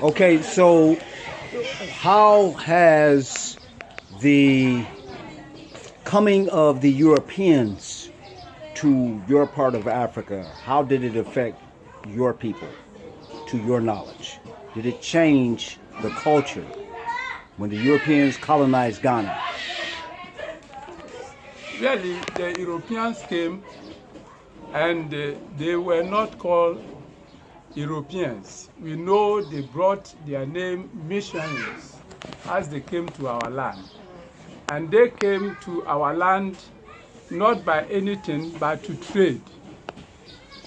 Okay, so how has the coming of the Europeans to your part of Africa, how did it affect your people, to your knowledge? Did it change the culture when the Europeans colonized Ghana? Really, the Europeans came and they were not called Europeans. We know they brought their name missionaries as they came to our land. And they came to our land not by anything but to trade.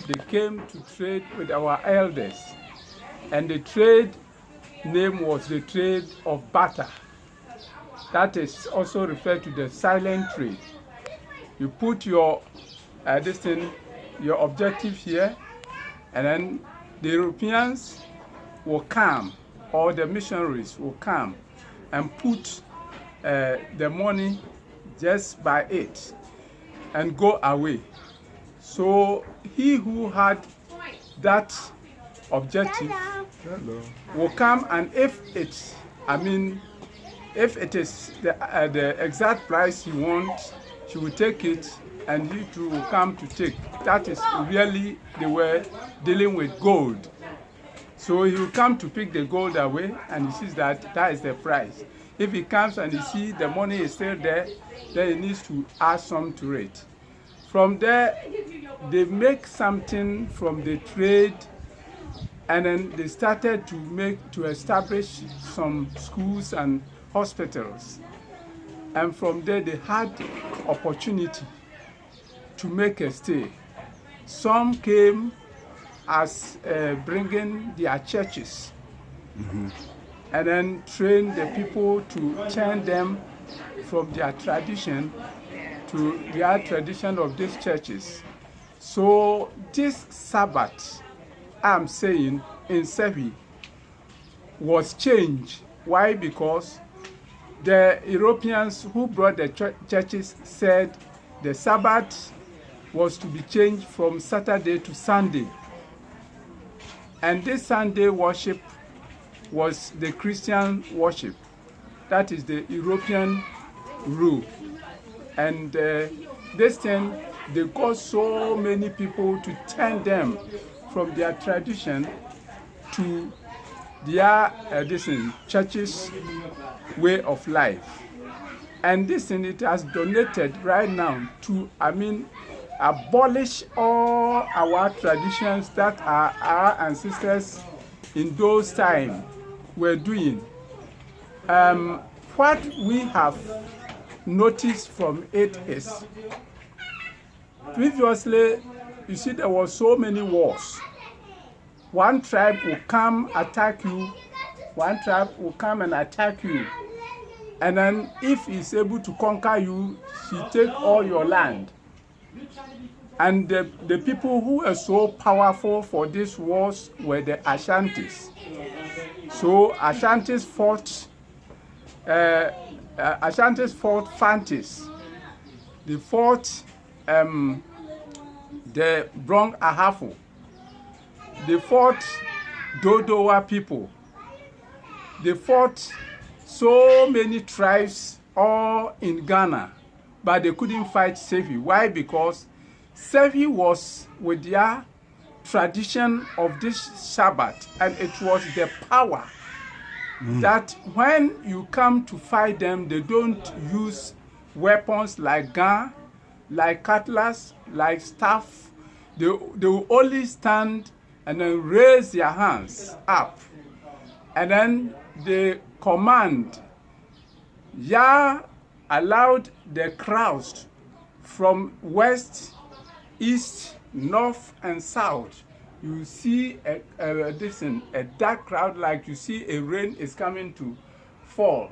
They came to trade with our elders. And the trade name was the trade of barter. That is also referred to the silent trade. You put your your objective here, and then the Europeans will come, or the missionaries will come and put the money just by it and go away. So he who had that objective will come, and if it is the exact price he wants, she will take it, and he too will come to take. That is really, they were dealing with gold. So he will come to pick the gold away, and he sees that that is the price. If he comes and he sees the money is still there, then he needs to add some to it. From there, they make something from the trade, and then they started to establish some schools and hospitals. And from there, they had opportunity to make a stay. Some came as bringing their churches, and then train the people to turn them from their tradition to their tradition of these churches. So this Sabbath, I'm saying, in Sepi, was changed. Why? Because the Europeans who brought the churches said the Sabbath was to be changed from Saturday to Sunday. And this Sunday worship was the Christian worship. That is the European rule. And this time, they got so many people to turn them from their tradition to their churches' way of life. And this thing, it has donated right now to, abolish all our traditions that our ancestors in those times were doing. What we have noticed from it is, previously, you see, there were so many wars. One tribe will come attack you, one tribe will come and attack you. And then if he's able to conquer you, he take all your land. And the people who were so powerful for these wars were the Ashantis. So Ashantis fought Fantis. They fought the Brong Ahafo. They fought Dodowa people. They fought so many tribes all in Ghana, but they couldn't fight Sepi. Why? Because Sepi was with their tradition of this Sabbath, and it was the power that when you come to fight them, they don't use weapons like gun, like cutlass, like staff. They will only stand and then raise their hands up, and then they command. Yah allowed the crowds from west, east, north, and south. You see a dark crowd, like you see a rain is coming to fall.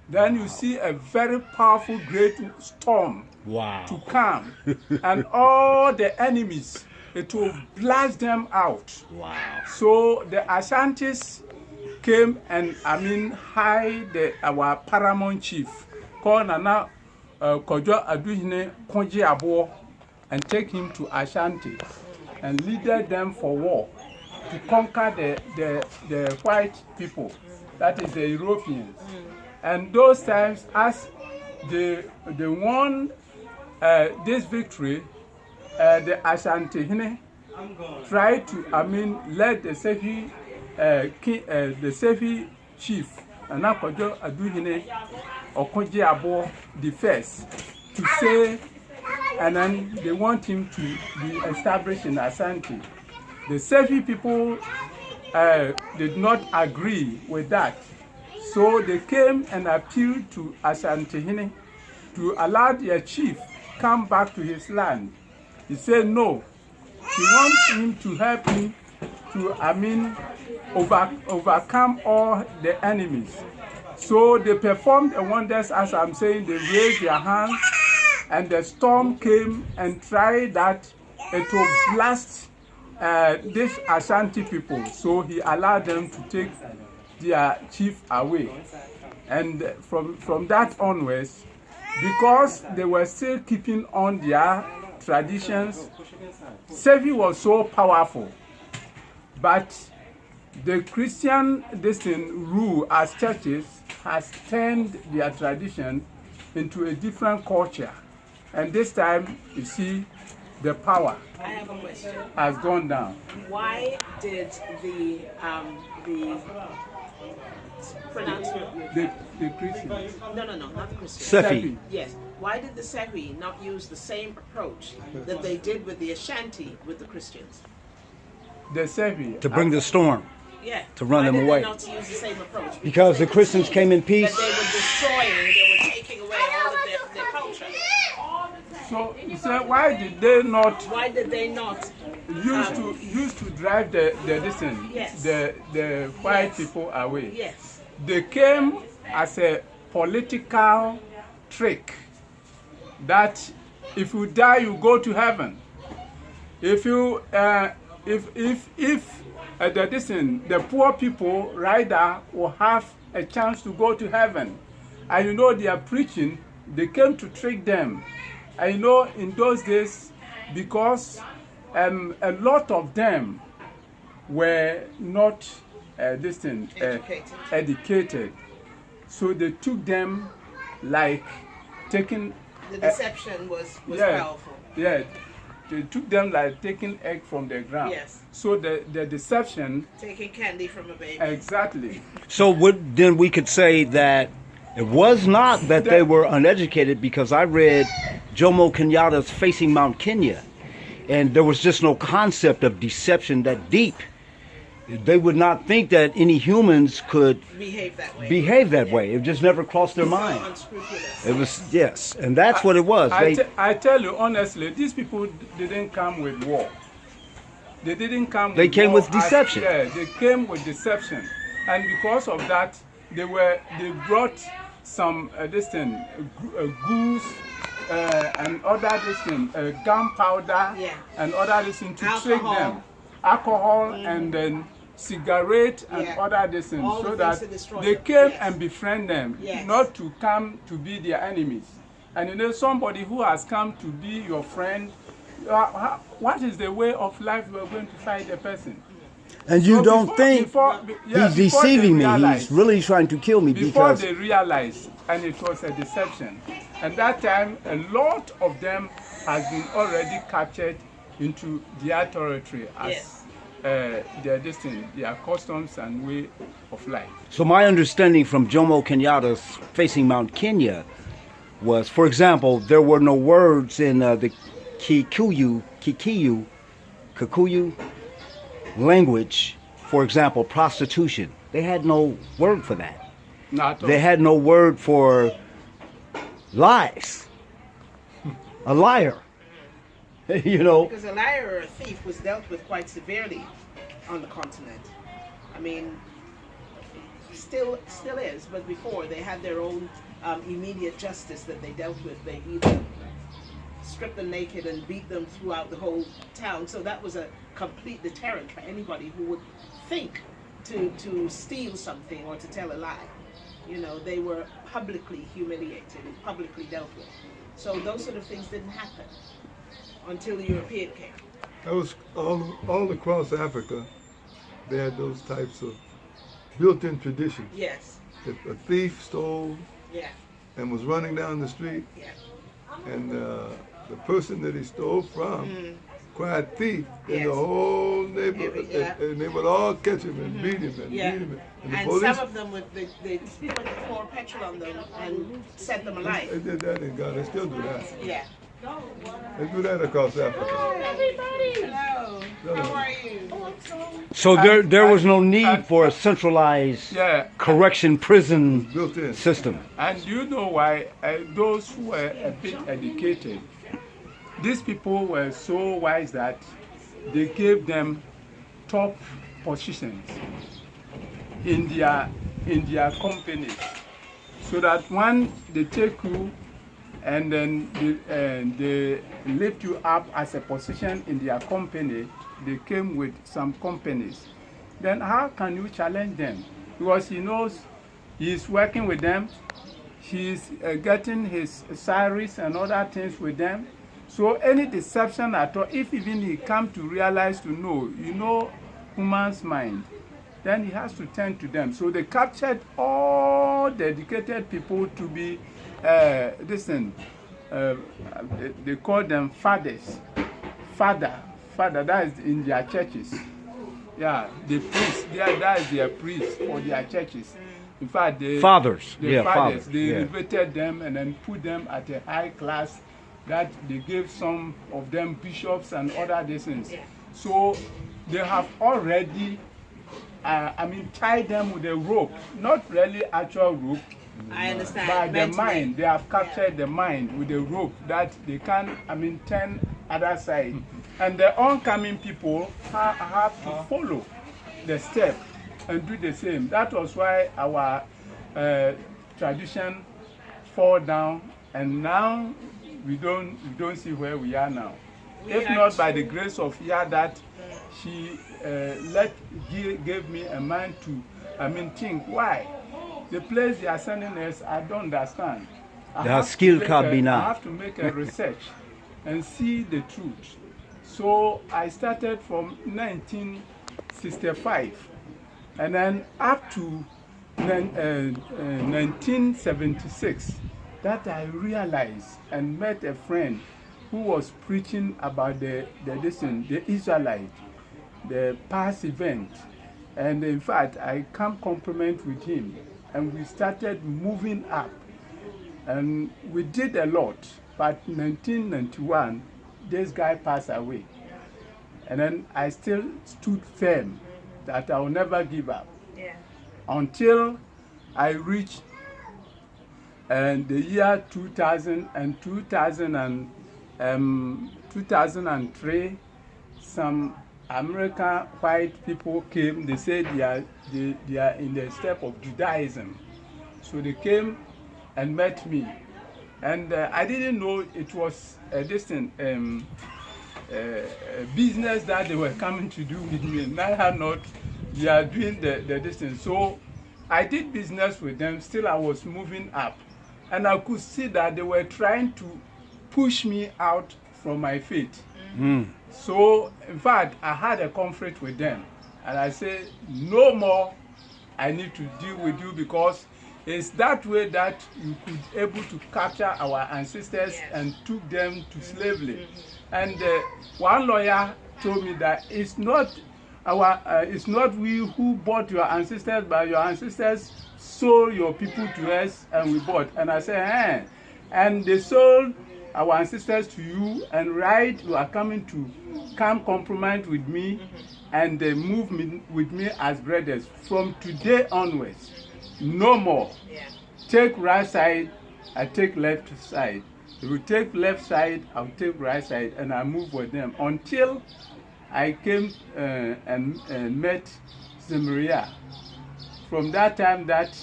Then you see a very powerful great storm to come, and all the enemies, it will blast them out. So the Ashantis came and hired our paramount chief called Nana Kojo Aduhine Konji Abo, and take him to Ashanti and leaded them for war. to conquer the white people, that is the Europeans. And those times, as they won this victory, the Ashanti tried to, let the Sepi the Sepi chief, Anakojo Aduhine Okoje Abo the first, to say, and then they want him to be established in Ashanti. The Sepi people did not agree with that. So they came and appealed to Ashanti to allow their chief come back to his land. He said no. He wants him to help him to, overcome all the enemies. So they performed the wonders, as I'm saying. They raised their hands, and the storm came and tried that it will blast these Ashanti people. So he allowed them to take their chief away. And from that onwards, because they were still keeping on their traditions, Sepi was so powerful. But the Christian rule as churches has turned their tradition into a different culture. And this time, you see, the power I have a question. has gone down. Why did the pronounce The Christians. no, not the Christians. Sepi. Yes. Why did the Sepi not use the same approach that they did with the Ashanti with the Christians? The Sepi. To bring the storm. Yeah. To run Why them did away. They not use the same approach? Because they the could Christians see came in peace. That they were destroying, they were taking away all of their culture. So you say, why did they not Why did they not? used to drive the Yes. the white Yes. people away? Yes. They came as a political trick that if you die, you go to heaven. If you the poor people rather will have a chance to go to heaven. And you know they are preaching, they came to trick them. I know in those days, because a lot of them were not educated. So they took them like taking The deception was yeah, powerful. Yeah, they took them like taking egg from the ground. Yes. So the deception. Taking candy from a baby. Exactly. So then we could say that it was not that they were uneducated, because I read Jomo Kenyatta's Facing Mount Kenya, and there was just no concept of deception that deep. They would not think that any humans could behave that way. way. It just never crossed their So mind. unscrupulous. It was, yes, and that's what it was. I tell you honestly, these people didn't come with war. They didn't come. They came war with deception. They came with deception, and because of that, they brought some goose and other gunpowder and other to trick them, alcohol and then cigarette and other things, so that they came and befriend them, not to come to be their enemies. And you know, somebody who has come to be your friend, what is the way of life you are going to fight a person? And you don't think he's deceiving me. He's really trying to kill me before because they realized, and it was a deception. And that time, a lot of them has been already captured into their territory as their customs and way of life. So my understanding from Jomo Kenyatta's Facing Mount Kenya was, for example, there were no words in the Kikuyu language, for example, prostitution. They had no word for that. Not They had no word for lies. A liar. You know. Because a liar or a thief was dealt with quite severely on the continent. I mean, still is, but before they had their own immediate justice that they dealt with. They either stripped them naked and beat them throughout the whole town. So that was a complete deterrent for anybody who would think to steal something or to tell a lie. You know, they were publicly humiliated and publicly dealt with. So those sort of things didn't happen until the European came. That was all across Africa. they had those types of built-in traditions. Yes. If a thief stole Yeah. and was running down the street, Yeah. and the person that he stole from cried thief, and the Yes. whole neighborhood, Yeah. and they would all catch him and beat him and Yeah. beat him. And the And police, some of them would they pour petrol on them and set them alight. they did that in Ghana. They still do that. Yeah. They do that across Africa. Hi, everybody. Hello. Hello. How are you? So there was no need for a centralized Yeah. correction prison Built in. system. And you know why those who were a bit educated, these people were so wise that they gave them top positions in their companies, so that when they take you and then they lift you up as a position in their company, they came with some companies. Then how can you challenge them? Because he knows he's working with them, he's getting his salaries and other things with them. So any deception at all, if even he come to realize to know, human's mind, then he has to turn to them. So they captured all the educated people to be, they call them fathers. Father, that is in their churches. Yeah, the priests, that is their priests for their churches. In fact, Fathers. the Yeah, fathers, fathers. they Yeah. elevated them and then put them at a high class, that they gave some of them bishops and other things. So they have already, tied them with a rope, not really actual rope, I understand. but the Mentally. mind. They have captured the mind with a rope that they can, turn other side. And the oncoming people have to follow the step and do the same. That was why our tradition fall down, and now we don't see where we are now. If not by the grace of Yah, that she gave me a mind to think why the place they are sending us, I don't understand. They are skilled I Kabina. have to make a research and see the truth. So I started from 1965, and then up to 1976, that I realized and met a friend who was preaching about the Israelite, the past event. And in fact, I come compliment with him, and we started moving up. And we did a lot, but 1991, this guy passed away. And then I still stood firm that I will never give up. Yeah. Until I reached the year 2000 and 2003, some American white people came. They said they are in the step of Judaism. So they came and met me. And I didn't know it was a distant business that they were coming to do with me. And I had not, they are doing the distance. So I did business with them. Still I was moving up. And I could see that they were trying to push me out from my faith. So in fact, I had a conflict with them. And I said, no more, I need to deal with you, because it's that way that you could able to capture our ancestors and took them to slavery. And one lawyer told me that it's not we who bought your ancestors, but your ancestors sold your people to us and we bought. And I said, and they sold our ancestors to you, and you are coming to come compromise with me and they move with me as brothers. From today onwards, no more. Yeah. Take right side, I take left side. If you take left side, I'll take right side, and I move with them until I came and met Zimria. From that time, that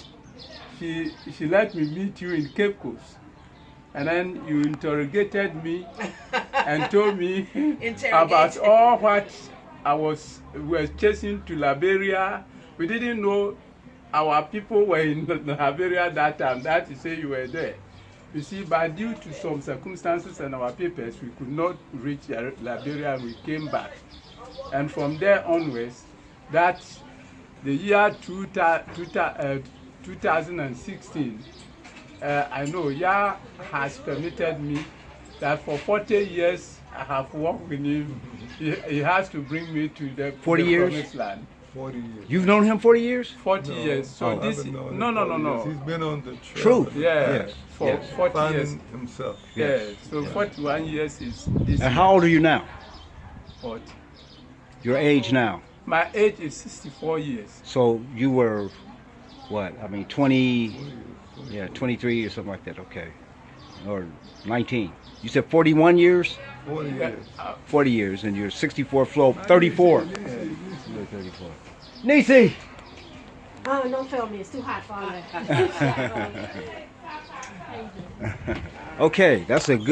she let me meet you in Cape Coast, and then you interrogated me and told me about all what I was chasing to Liberia. We didn't know our people were in Liberia that time. That you say you were there. You see, but due to some circumstances and our papers, we could not reach Liberia. We came back, and from there onwards, that the year 2016, I know Yah has permitted me that for 40 years I have walked with him. He has to bring me to the 40 the years? promised land. 40 years. You've known him 40 years? 40 years. So Oh. this I've been knowing no him no 40 no years. no. He's been on the trail. True. Yeah, Yes, for yes. 40 years. Finding himself. Yeah, Yes. so 41 years is this. And how old are you now? What? Your age now? My age is 64 years. So you were, what? I mean, 20, yeah, 23 or something like that. Okay. Or 19. You said 41 years? 40 years. 40 years, and you're 64 flow, 34. You're 34. Nisi! Oh, don't film me. It's too hot for all that. Okay, that's a good